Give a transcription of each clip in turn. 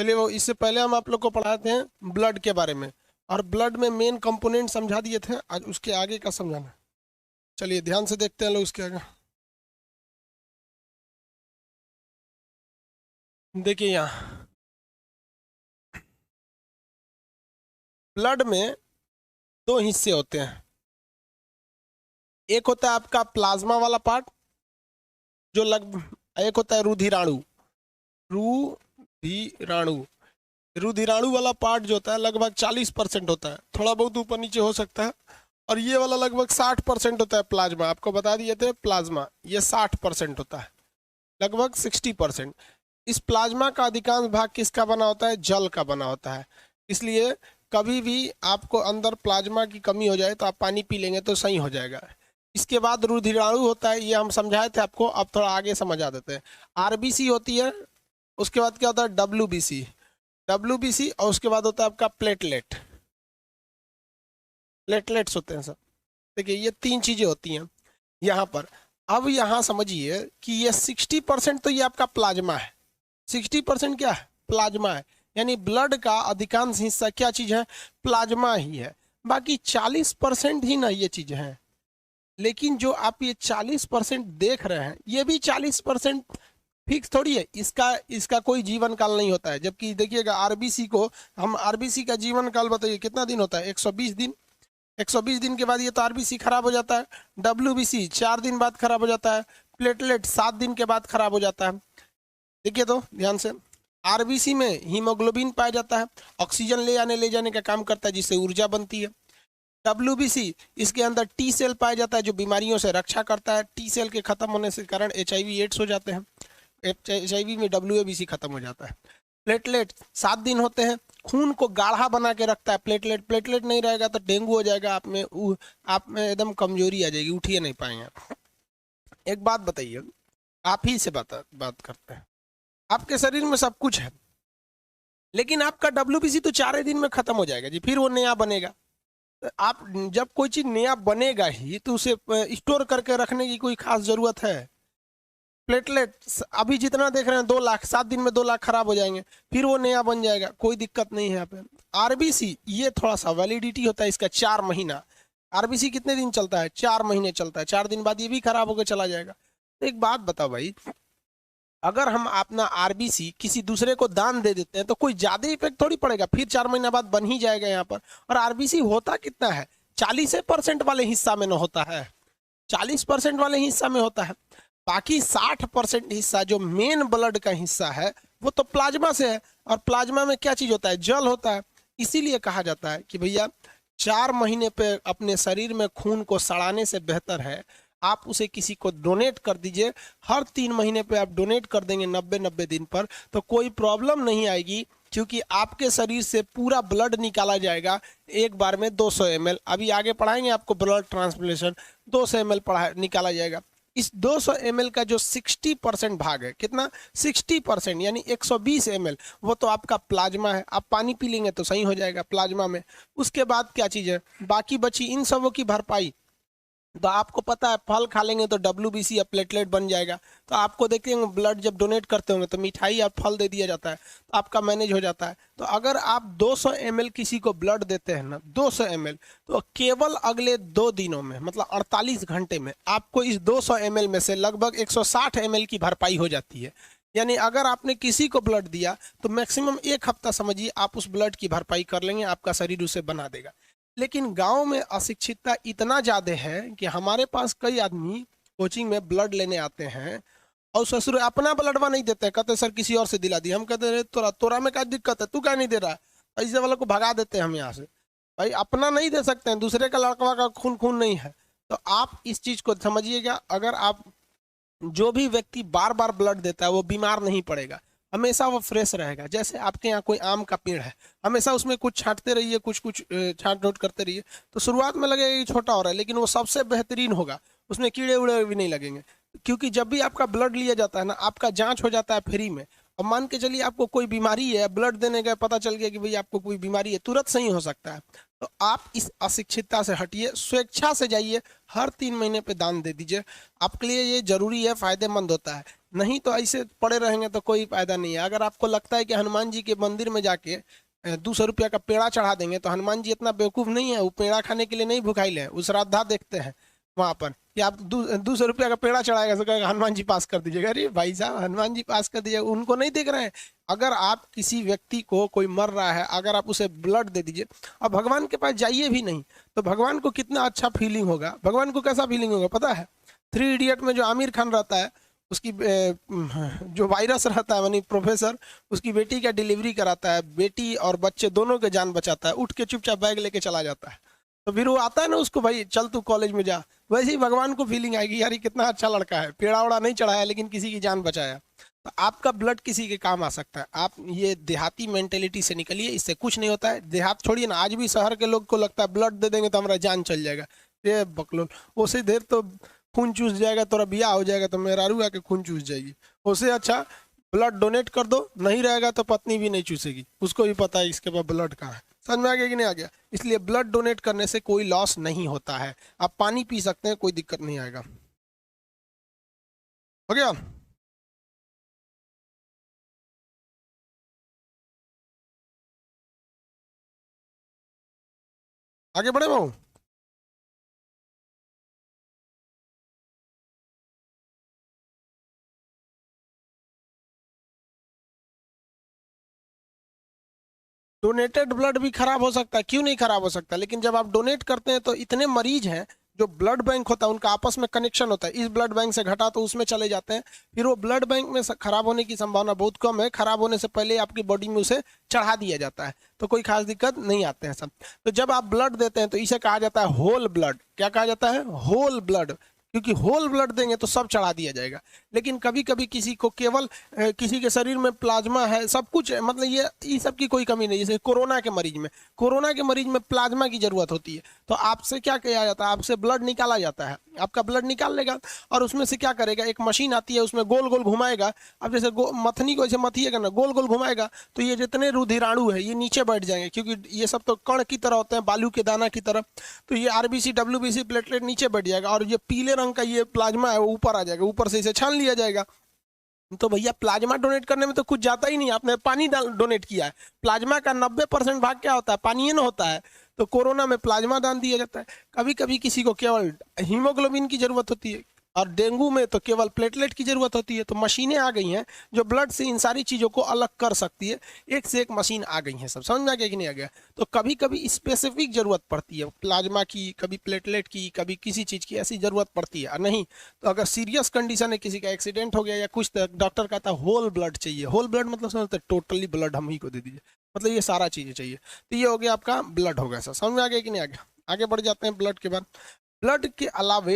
चलिए, वो इससे पहले हम आप लोग को पढ़ाते हैं ब्लड के बारे में, और ब्लड में मेन कंपोनेंट समझा दिए थे, आज उसके आगे का समझाना। चलिए ध्यान से देखते हैं लोग उसके आगे। देखिए यहाँ ब्लड में दो हिस्से होते हैं। एक होता है आपका प्लाज्मा वाला पार्ट, जो एक होता है रुधिराणु। रुधिराणु रुधिराणु वाला पार्ट जो होता है लगभग 40% होता है, थोड़ा बहुत ऊपर नीचे हो सकता है। और ये वाला लगभग 60% होता है प्लाज्मा। आपको बता दिए थे प्लाज्मा ये 60% होता है, लगभग 60%। इस प्लाज्मा का अधिकांश भाग किसका बना होता है? जल का बना होता है। इसलिए कभी भी आपको अंदर प्लाज्मा की कमी हो जाए तो आप पानी पी लेंगे तो सही हो जाएगा। इसके बाद रुधिराणु होता है, ये हम समझाए थे आपको, अब थोड़ा आगे समझा देते हैं। आरबीसी होती है, उसके बाद क्या होता है? डब्ल्यूबीसी, और उसके बाद होता है आपका प्लेटलेट्स होते हैं सब। देखिए ये तीन चीजें होती हैं यहाँ पर। अब यहाँ समझिए कि ये 60% तो ये आपका प्लाज्मा है। 60% क्या है? प्लाज्मा है। यानी ब्लड का अधिकांश हिस्सा क्या चीज है? प्लाज्मा ही है। बाकी 40% ही ना ये चीज है। लेकिन जो आप ये 40% देख रहे हैं, ये भी 40% फिक्स थोड़ी है। इसका कोई जीवन काल नहीं होता है। जबकि देखिएगा आरबीसी को, हम आरबीसी का जीवन काल बताइए कितना दिन होता है? 120 दिन। 120 दिन के बाद ये तो आरबीसी खराब हो जाता है। डब्ल्यूबीसी 4 दिन बाद खराब हो जाता है। प्लेटलेट 7 दिन के बाद खराब हो जाता है। देखिए तो ध्यान से, आरबीसी में हीमोग्लोबिन पाया जाता है, ऑक्सीजन ले जाने का काम करता है, जिससे ऊर्जा बनती है। डब्ल्यूबीसी, इसके अंदर टी सेल पाया जाता है जो बीमारियों से रक्षा करता है। टी सेल के खत्म होने से कारण HIV एड्स हो जाते हैं। HIV में WABC खत्म हो जाता है। प्लेटलेट 7 दिन होते हैं, खून को गाढ़ा बना के रखता है। प्लेटलेट नहीं रहेगा तो डेंगू हो जाएगा, आप में एकदम कमजोरी आ जाएगी, उठ ही नहीं पाएंगे। एक बात बताइए, आप ही से बात करते हैं। आपके शरीर में सब कुछ है, लेकिन आपका WBC तो 4 दिन में खत्म हो जाएगा जी, फिर वो नया बनेगा। आप जब कोई चीज नया बनेगा ही तो उसे स्टोर करके रखने की कोई खास जरूरत है? प्लेटलेट अभी जितना देख रहे हैं 2 लाख, 7 दिन में 2 लाख खराब हो जाएंगे, फिर वो नया बन जाएगा, कोई दिक्कत नहीं है यहाँ पे। आरबीसी ये थोड़ा सा वैलिडिटी होता है इसका 4 महीना। आरबीसी कितने दिन चलता है? 4 महीने चलता है। 4 दिन बाद ये भी खराब होकर चला जाएगा। तो एक बात बताओ भाई, अगर हम अपना आरबीसी किसी दूसरे को दान दे देते हैं तो कोई ज्यादा इफेक्ट थोड़ी पड़ेगा, फिर 4 महीना बाद बन ही जाएगा यहाँ पर। और आरबीसी होता कितना है? 40% वाले हिस्सा में न होता है, 40% वाले हिस्सा में होता है। बाकी 60% हिस्सा जो मेन ब्लड का हिस्सा है वो तो प्लाज्मा से है। और प्लाज्मा में क्या चीज होता है? जल होता है। इसीलिए कहा जाता है कि भैया 4 महीने पे अपने शरीर में खून को सड़ाने से बेहतर है आप उसे किसी को डोनेट कर दीजिए। हर 3 महीने पे आप डोनेट कर देंगे 90 दिन पर, तो कोई प्रॉब्लम नहीं आएगी, क्योंकि आपके शरीर से पूरा ब्लड निकाला जाएगा एक बार में 200 ml। अभी आगे पढ़ाएंगे आपको ब्लड ट्रांसप्लेशन, 200 ml निकाला जाएगा। इस 200 ml का जो 60% भाग है, कितना? 60% यानी 120 ml, वो तो आपका प्लाज्मा है। आप पानी पी लेंगे तो सही हो जाएगा प्लाज्मा में। उसके बाद क्या चीज है? बाकी बची इन सबों की भरपाई। तो आपको पता है फल खा लेंगे तो WBC या प्लेटलेट बन जाएगा। तो आपको देखते हैं ब्लड जब डोनेट करते होंगे तो मिठाई या फल दे दिया जाता है, तो आपका मैनेज हो जाता है। तो अगर आप 200 ml किसी को ब्लड देते हैं ना, 200 ml, तो केवल अगले 2 दिनों में, मतलब 48 घंटे में आपको इस 200 ml में से लगभग 160 ml की भरपाई हो जाती है। यानी अगर आपने किसी को ब्लड दिया तो मैक्सिमम 1 हफ्ता समझिए आप उस ब्लड की भरपाई कर लेंगे, आपका शरीर उसे बना देगा। लेकिन गांव में अशिक्षितता इतना ज्यादा है कि हमारे पास कई आदमी कोचिंग में ब्लड लेने आते हैं और ससुर अपना ब्लडवा नहीं देते, कहते सर किसी और से दिला दिया। हम कहते रहे तोरा में क्या दिक्कत है, तू क्या नहीं दे रहा है? ऐसे वालों को भगा देते हैं हम यहाँ से। भाई अपना नहीं दे सकते हैं, दूसरे का लड़का का खून नहीं है। तो आप इस चीज को समझिएगा, अगर आप जो भी व्यक्ति बार बार ब्लड देता है वो बीमार नहीं पड़ेगा, हमेशा वो फ्रेश रहेगा। जैसे आपके यहाँ कोई आम का पेड़ है, हमेशा उसमें कुछ छांटते रहिए, कुछ छांट नोट करते रहिए, तो शुरुआत में लगेगा कि छोटा हो रहा है, लेकिन वो सबसे बेहतरीन होगा, उसमें कीड़े उड़े भी नहीं लगेंगे। क्योंकि जब भी आपका ब्लड लिया जाता है ना, आपका जांच हो जाता है फ्री में। अब मान के चलिए आपको कोई बीमारी है, ब्लड देने गए पता चल गया कि भाई आपको कोई बीमारी है, तुरंत सही हो सकता है। तो आप इस अशिक्षितता से हटिए, स्वेच्छा से जाइए, हर 3 महीने पे दान दे दीजिए। आपके लिए ये जरूरी है, फायदेमंद होता है। नहीं तो ऐसे पड़े रहेंगे तो कोई फायदा नहीं है। अगर आपको लगता है कि हनुमान जी के मंदिर में जाके 200 रुपया का पेड़ा चढ़ा देंगे, तो हनुमान जी इतना बेवकूफ नहीं है, वो पेड़ा खाने के लिए नहीं भुखाइल है, वो श्रद्धा देखते हैं वहां पर कि आप 200 रुपया का पेड़ा चढ़ाएगा तो कहेगा हनुमान जी पास कर दीजिएगा। अरे भाई साहब, हनुमान जी पास कर दीजिएगा, उनको नहीं देख रहे हैं। अगर आप किसी व्यक्ति को, कोई मर रहा है, अगर आप उसे ब्लड दे दीजिए और भगवान के पास जाइए भी नहीं, तो भगवान को कितना अच्छा फीलिंग होगा। भगवान को कैसा फीलिंग होगा पता है? 3 इडियट में जो आमिर खान रहता है, उसकी जो वायरस रहता है यानी प्रोफेसर, उसकी बेटी का डिलीवरी कराता है, बेटी और बच्चे दोनों के जान बचाता है, उठ के चुपचाप बैग लेके चला जाता है। तो फिर वो आता है ना उसको, भाई चल तू कॉलेज में जा, वैसे ही भगवान को फीलिंग आएगी, यार ये कितना अच्छा लड़का है, पेड़ा उड़ा नहीं चढ़ाया लेकिन किसी की जान बचाया। तो आपका ब्लड किसी के काम आ सकता है। आप ये देहाती मेंटेलिटी से निकलिए, इससे कुछ नहीं होता है। देहात छोड़िए ना, आज भी शहर के लोग को लगता है ब्लड दे देंगे तो हमारा जान चल जाएगा। ये बकलोल, उसे देर तो खून चूस जाएगा, तोरा बियाह हो जाएगा तो मेहरारू आके खून चूस जाएगी। उससे अच्छा ब्लड डोनेट कर दो, नहीं रहेगा तो पत्नी भी नहीं चूसेगी, उसको भी पता है इसके पास ब्लड कहाँ है। समझ में आ गया कि नहीं आ गया? इसलिए ब्लड डोनेट करने से कोई लॉस नहीं होता है। आप पानी पी सकते हैं, कोई दिक्कत नहीं आएगा। हो गया? आगे बढ़े बाबू। डोनेटेड ब्लड भी खराब हो सकता है, क्यों नहीं खराब हो सकता? लेकिन जब आप डोनेट करते हैं तो इतने मरीज हैं, जो ब्लड बैंक होता है उनका आपस में कनेक्शन होता है, इस ब्लड बैंक से घटा तो उसमें चले जाते हैं, फिर वो ब्लड बैंक में खराब होने की संभावना बहुत कम है। खराब होने से पहले आपकी बॉडी में उसे चढ़ा दिया जाता है, तो कोई खास दिक्कत नहीं आते हैं सब। तो जब आप ब्लड देते हैं तो इसे कहा जाता है होल ब्लड। क्या कहा जाता है? Whole blood. क्योंकि होल ब्लड देंगे तो सब चढ़ा दिया जाएगा। लेकिन कभी कभी किसी को केवल किसी के शरीर में प्लाज्मा है, सब कुछ है, मतलब ये सब की कोई कमी नहीं। जैसे कोरोना के मरीज में प्लाज्मा की जरूरत होती है, तो आपसे क्या किया जाता है? आपसे ब्लड निकाला जाता है, आपका ब्लड निकाल लेगा और उसमें से क्या करेगा, एक मशीन आती है, उसमें गोल गोल घुमाएगा। अब जैसे मथनी को ऐसे मथिएगा ना, गोल गोल घुमाएगा, तो ये जितने रुधिराणु है ये नीचे बैठ जाएंगे, क्योंकि ये सब तो कण की तरह होते हैं, बालू के दाना की तरह। तो ये आरबीसी डब्ल्यूबीसी प्लेटलेट नीचे बैठ जाएगा, और ये पीले रंग का ये प्लाज्मा है वो ऊपर आ जाएगा, ऊपर से इसे छान लिया जाएगा। तो भैया प्लाज्मा डोनेट करने में तो कुछ जाता ही नहीं, आपने पानी डोनेट किया है। प्लाज्मा का 90% भाग क्या होता है? पानी ही ना होता है। तो कोरोना में प्लाज्मा दान दिया जाता है। कभी कभी किसी को केवल हीमोग्लोबिन की जरूरत होती है, और डेंगू में तो केवल प्लेटलेट की जरूरत होती है। तो मशीनें आ गई हैं जो ब्लड से इन सारी चीजों को अलग कर सकती है। एक से एक मशीन आ गई है, सब समझ में आ गया कि नहीं आ गया? तो कभी कभी स्पेसिफिक जरूरत पड़ती है प्लाज्मा की, कभी प्लेटलेट की, कभी किसी चीज की, ऐसी जरूरत पड़ती है। नहीं तो अगर सीरियस कंडीशन है, किसी का एक्सीडेंट हो गया या कुछ, तो डॉक्टर कहता है होल ब्लड चाहिए। होल ब्लड मतलब समझते हैं, टोटली ब्लड हम ही को दे दीजिए, मतलब ये सारा चीजें चाहिए। तो ये हो गया आपका ब्लड हो गया। सर समझ में आ गया कि नहीं आ गया? आगे बढ़ जाते हैं ब्लड के बाद। ब्लड के अलावे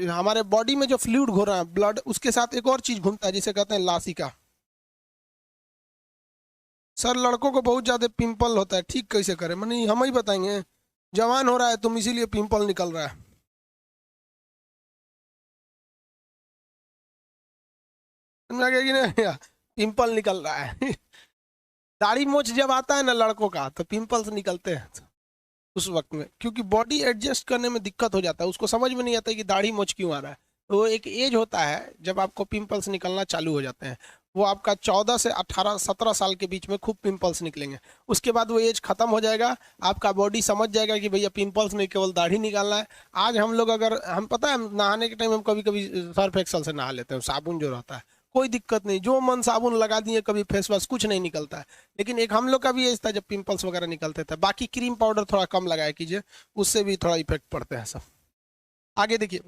हमारे बॉडी में जो फ्लूइड घूम रहा है ब्लड, उसके साथ एक और चीज घूमता है जिसे कहते हैं लासिका। सर लड़कों को बहुत ज्यादा पिंपल होता है, ठीक कैसे करें? मैंने हम ही बताएंगे। जवान हो रहा है तुम, इसीलिए पिंपल निकल रहा है। समझ आ गया कि नहीं? पिंपल निकल रहा है। दाढ़ी मोछ जब आता है ना लड़कों का, तो पिंपल्स निकलते हैं उस वक्त में, क्योंकि बॉडी एडजस्ट करने में दिक्कत हो जाता है, उसको समझ में नहीं आता कि दाढ़ी मोछ क्यों आ रहा है। तो एक एज होता है जब आपको पिंपल्स निकलना चालू हो जाते हैं, वो आपका 14 से 18 17 साल के बीच में खूब पिंपल्स निकलेंगे। उसके बाद वो एज खत्म हो जाएगा, आपका बॉडी समझ जाएगा कि भैया पिंपल्स नहीं, केवल दाढ़ी निकालना है। आज हम लोग अगर हम पता है नहाने के टाइम हम कभी कभी सर्फ एक्सल से नहा लेते हैं, साबुन जो रहता है, कोई दिक्कत नहीं, जो मन साबुन लगा दिए, कभी फेस वॉश, कुछ नहीं निकलता है। लेकिन एक हम लोग का भी एज था जब पिंपल्स वगैरह निकलते थे। बाकी क्रीम पाउडर थोड़ा कम लगाया कीजिए, उससे भी थोड़ा इफेक्ट पड़ते हैं सब। आगे देखिए,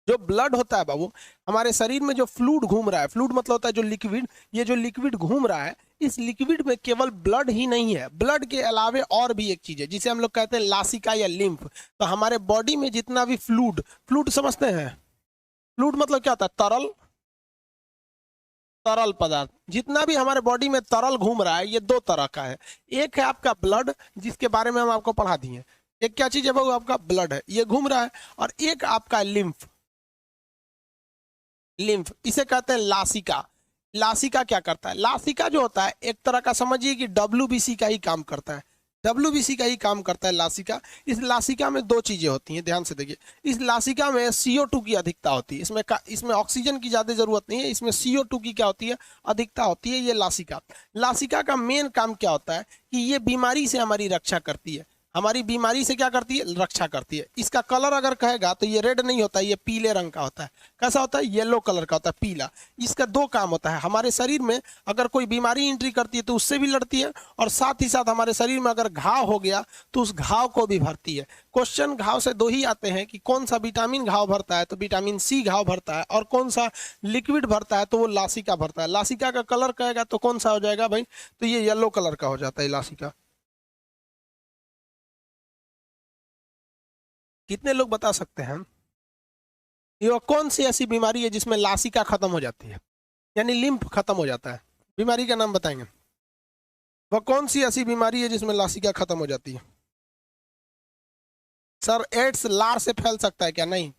जो ब्लड होता है बाबू, हमारे शरीर में जो फ्लूइड घूम रहा है, फ्लूइड मतलब होता है जो लिक्विड, ये जो लिक्विड घूम रहा है, इस लिक्विड में केवल ब्लड ही नहीं है, ब्लड के अलावे और भी एक चीज है जिसे हम लोग कहते हैं लासिका या लिम्फ। तो हमारे बॉडी में जितना भी फ्लूइड, फ्लूइड समझते हैं? फ्लूइड मतलब क्या होता है? तरल, तरल पदार्थ। जितना भी हमारे बॉडी में तरल घूम रहा है, ये दो तरह का है। एक है आपका ब्लड, जिसके बारे में हम आपको पढ़ा दिए। एक क्या चीज है बाबू? आपका ब्लड है, ये घूम रहा है। और एक आपका लिम्फ, लिम्फ इसे कहते हैं लासिका। लासिका क्या करता है? लासिका जो होता है एक तरह का समझिए कि डब्ल्यूबीसी का ही काम करता है। WBC का ही काम करता है लासिका। इस लासिका में दो चीजें होती हैं, ध्यान से देखिए। इस लासिका में CO2 की अधिकता होती है, इसमें ऑक्सीजन की ज्यादा जरूरत नहीं है, इसमें CO2 की क्या होती है, अधिकता होती है। ये लासिका, लासिका का मेन काम क्या होता है कि ये बीमारी से हमारी रक्षा करती है, हमारी बीमारी से क्या करती है, रक्षा करती है। इसका कलर अगर कहेगा तो ये रेड नहीं होता है, ये पीले रंग का होता है। कैसा होता है, येलो कलर का होता है, पीला। इसका दो काम होता है, हमारे शरीर में अगर कोई बीमारी एंट्री करती है तो उससे भी लड़ती है, और साथ ही साथ हमारे शरीर में अगर घाव हो गया तो उस घाव को भी भरती है। क्वेश्चन घाव से दो ही आते हैं कि कौन सा विटामिन घाव भरता है, तो विटामिन C घाव भरता है, और कौन सा लिक्विड भरता है, तो वो लासिका भरता है। लासिका का कलर कहेगा तो कौन सा हो जाएगा भाई, तो ये येलो कलर का हो जाता है लासिका। कितने लोग बता सकते हैं ये कौन सी ऐसी बीमारी है जिसमें लासिका खत्म हो जाती है, यानी लिम्फ खत्म हो जाता है? बीमारी का नाम बताएंगे। वह कौन सी ऐसी बीमारी है जिसमें लासिका खत्म हो जाती है? सर एड्स लार से फैल सकता है क्या? नहीं,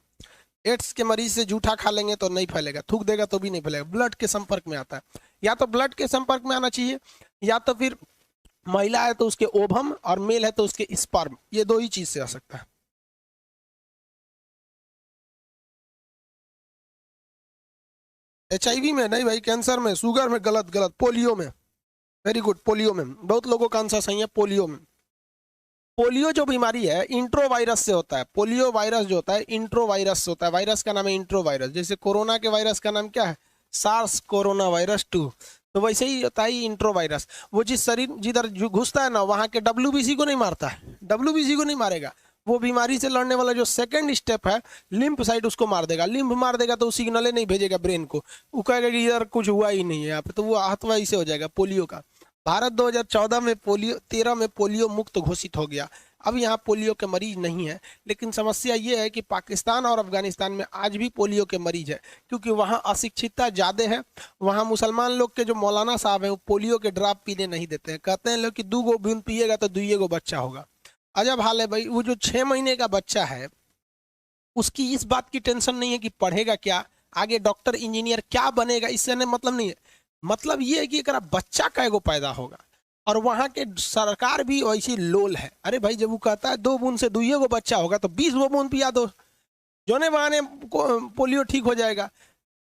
एड्स के मरीज से जूठा खा लेंगे तो नहीं फैलेगा, थूक देगा तो भी नहीं फैलेगा। ब्लड के संपर्क में आता है, या तो ब्लड के संपर्क में आना चाहिए, या तो फिर महिला है तो उसके ओभम, और मेल है तो उसके स्पर्म, ये दो ही चीज से आ सकता है। HIV में नहीं भाई, कैंसर में, शुगर में गलत गलत, पोलियो में, वेरी गुड, पोलियो में बहुत लोगों का आंसर सही है, पोलियो में। पोलियो जो बीमारी है इंट्रो वायरस से होता है, पोलियो वायरस जो होता है इंट्रो वायरस से होता है, वायरस का नाम है इंट्रो वायरस। जैसे कोरोना के वायरस का नाम क्या है, सार्स कोरोना वायरस 2, तो वैसे ही होता है इंट्रो वायरस। वो जिस शरीर जिधर घुसता है ना, वहां के WBC को नहीं मारता है, WBC को नहीं मारेगा, वो बीमारी से लड़ने वाला जो सेकंड स्टेप है लिम्फ साइड, उसको मार देगा। लिम्फ मार देगा तो सिग्नल नहीं भेजेगा ब्रेन को, वो कहेगा कि इधर कुछ हुआ ही नहीं है यहाँ पे, तो वो हाथवाई से हो जाएगा पोलियो का। भारत 2014 में पोलियो 13 में पोलियो मुक्त घोषित हो गया। अब यहाँ पोलियो के मरीज नहीं है, लेकिन समस्या ये है कि पाकिस्तान और अफगानिस्तान में आज भी पोलियो के मरीज है, क्योंकि वहाँ अशिक्षितता ज़्यादा है। वहाँ मुसलमान लोग के जो मौलाना साहब हैं वो पोलियो के ड्रॉप पीने नहीं देते हैं, कहते हैं लोग कि 2 गो बूंद पिएगा तो 2 गो बच्चा होगा। अजब हाल है भाई। वो जो 6 महीने का बच्चा है उसकी इस बात की टेंशन नहीं है कि पढ़ेगा क्या, आगे डॉक्टर इंजीनियर क्या बनेगा, इससे नहीं मतलब नहीं है। मतलब ये है कि अगर बच्चा कैगो पैदा होगा, और वहां के सरकार भी वैसी लोल है। अरे भाई जब वो कहता है 2 बूंद से 2 गो बच्चा होगा तो 20 गो बूंद पिया दो, जो ने बहाने पोलियो ठीक हो जाएगा।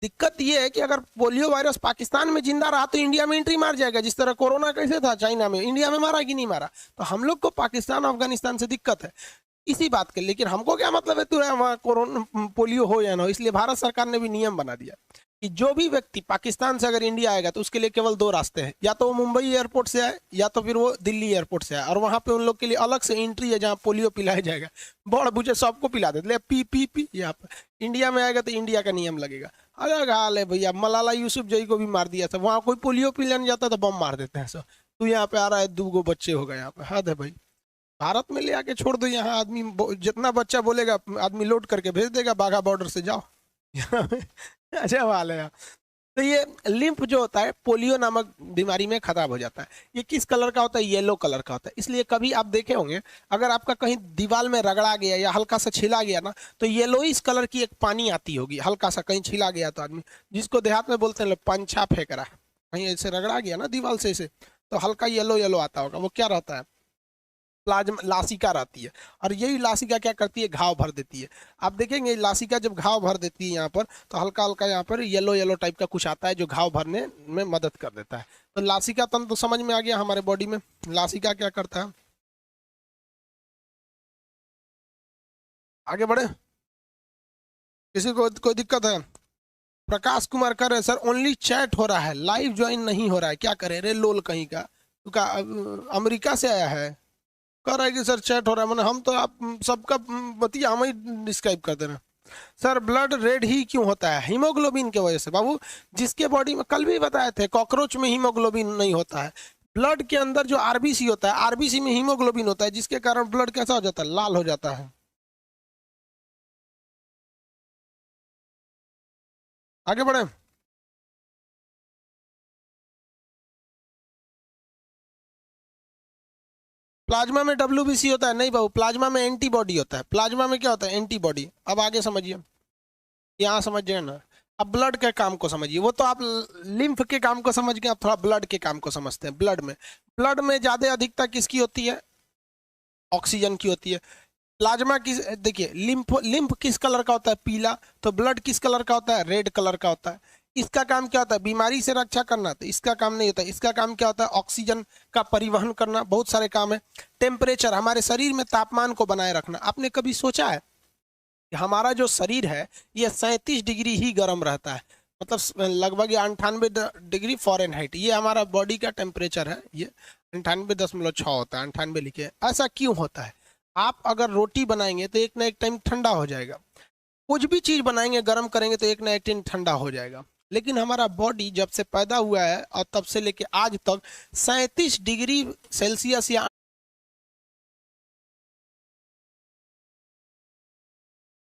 दिक्कत ये है कि अगर पोलियो वायरस पाकिस्तान में जिंदा रहा तो इंडिया में एंट्री मार जाएगा, जिस तरह कोरोना कैसे था चाइना में, इंडिया में मारा कि नहीं मारा। तो हम लोग को पाकिस्तान अफगानिस्तान से दिक्कत है इसी बात के। लेकिन हमको क्या मतलब है तू वहाँ कोरोना पोलियो हो या ना हो। इसलिए भारत सरकार ने भी नियम बना दिया कि जो भी व्यक्ति पाकिस्तान से अगर इंडिया आएगा तो उसके लिए केवल 2 रास्ते हैं, या तो वो मुंबई एयरपोर्ट से आए, या तो फिर वो दिल्ली एयरपोर्ट से आए, और वहां पे उन लोग के लिए अलग से एंट्री है जहाँ पोलियो पिलाया जाएगा। बड़ बुझे सबको पिला देते, पी पी पी। यहाँ पर इंडिया में आएगा तो इंडिया का नियम लगेगा। अलग हाल है भैया, मलाला यूसुफजई को भी मार दिया था, वहाँ कोई पोलियो पिलाने जाता तो बम मार देते हैं सब। तू यहाँ पे आ रहा है 2 गो बच्चे हो गए, यहाँ पे हद है भाई। भारत में ले आके छोड़ दो, यहाँ आदमी जितना बच्चा बोलेगा आदमी लोड करके भेज देगा, बाघा बॉर्डर से जाओ। अच्छा हाल है। तो ये लिम्फ जो होता है पोलियो नामक बीमारी में खराब हो जाता है। ये किस कलर का होता है, येलो कलर का होता है। इसलिए कभी आप देखे होंगे अगर आपका कहीं दीवार में रगड़ा गया या हल्का सा छिला गया ना, तो येलोइस कलर की एक पानी आती होगी, हल्का सा कहीं छिला गया तो आदमी, जिसको देहात में बोलते हैं पंछा फेंक रहा है, कहीं ऐसे रगड़ा गया ना दीवार से ऐसे, तो हल्का येलो येलो आता होगा, वो क्या रहता है, प्लाज्मा लासिका रहती है। और यही लासिका क्या करती है, घाव भर देती है। आप देखेंगे लासिका जब घाव भर देती है यहाँ पर, तो हल्का हल्का यहाँ पर येलो येलो टाइप का कुछ आता है जो घाव भरने में मदद कर देता है। तो लासिका तंत्र तो समझ में आ गया हमारे बॉडी में। लासिका क्या करता है, आगे बढ़े, किसी को कोई दिक्कत है? प्रकाश कुमार कर रहे सर ओनली चैट हो रहा है, लाइव ज्वाइन नहीं हो रहा है, क्या करें रे लोल कहीं का, तो अमेरिका से आया है, कह रहा है कि सर चैट हो रहा है। मैंने हम तो आप सबका बतिया हम ही डिस्क्राइब कर दे रहे हैं। सर ब्लड रेड ही क्यों होता है, हीमोग्लोबिन की वजह से। बाबू जिसके बॉडी में कल भी बताए थे कॉकरोच में हीमोग्लोबिन नहीं होता है, ब्लड के अंदर जो आरबीसी होता है, आरबीसी में हीमोग्लोबिन होता है, जिसके कारण ब्लड कैसा हो जाता है, लाल हो जाता है। आगे बढ़े। प्लाज्मा में WBC होता है, नहीं बाबू, प्लाज्मा में एंटीबॉडी होता है। प्लाज्मा में क्या होता है, एंटीबॉडी। अब आगे समझिए, यहाँ समझिए ना। अब ब्लड के काम को समझिए, वो तो आप लिम्फ के काम को समझ गए, आप थोड़ा ब्लड के काम को समझते हैं। ब्लड में ज्यादा अधिकता किसकी होती है, ऑक्सीजन की होती है। प्लाज्मा किस, देखिए लिम्फ किस कलर का होता है? पीला। तो ब्लड किस कलर का होता है? रेड कलर का होता है। इसका काम क्या होता है? बीमारी से रक्षा करना। तो इसका काम नहीं होता। इसका काम क्या होता है? ऑक्सीजन का परिवहन करना। बहुत सारे काम है। टेम्परेचर, हमारे शरीर में तापमान को बनाए रखना। आपने कभी सोचा है कि हमारा जो शरीर है ये 37 डिग्री ही गर्म रहता है, मतलब लगभग 98 डिग्री फ़ारेनहाइट, ये हमारा बॉडी का टेम्परेचर है। ये 98.6 होता है, 98 लिखे। ऐसा क्यों होता है? आप अगर रोटी बनाएंगे तो एक ना एक टाइम ठंडा हो जाएगा, कुछ भी चीज बनाएंगे गर्म करेंगे तो एक ना एक दिन ठंडा हो जाएगा। लेकिन हमारा बॉडी जब से पैदा हुआ है और तब से लेके आज तक 37 डिग्री सेल्सियस या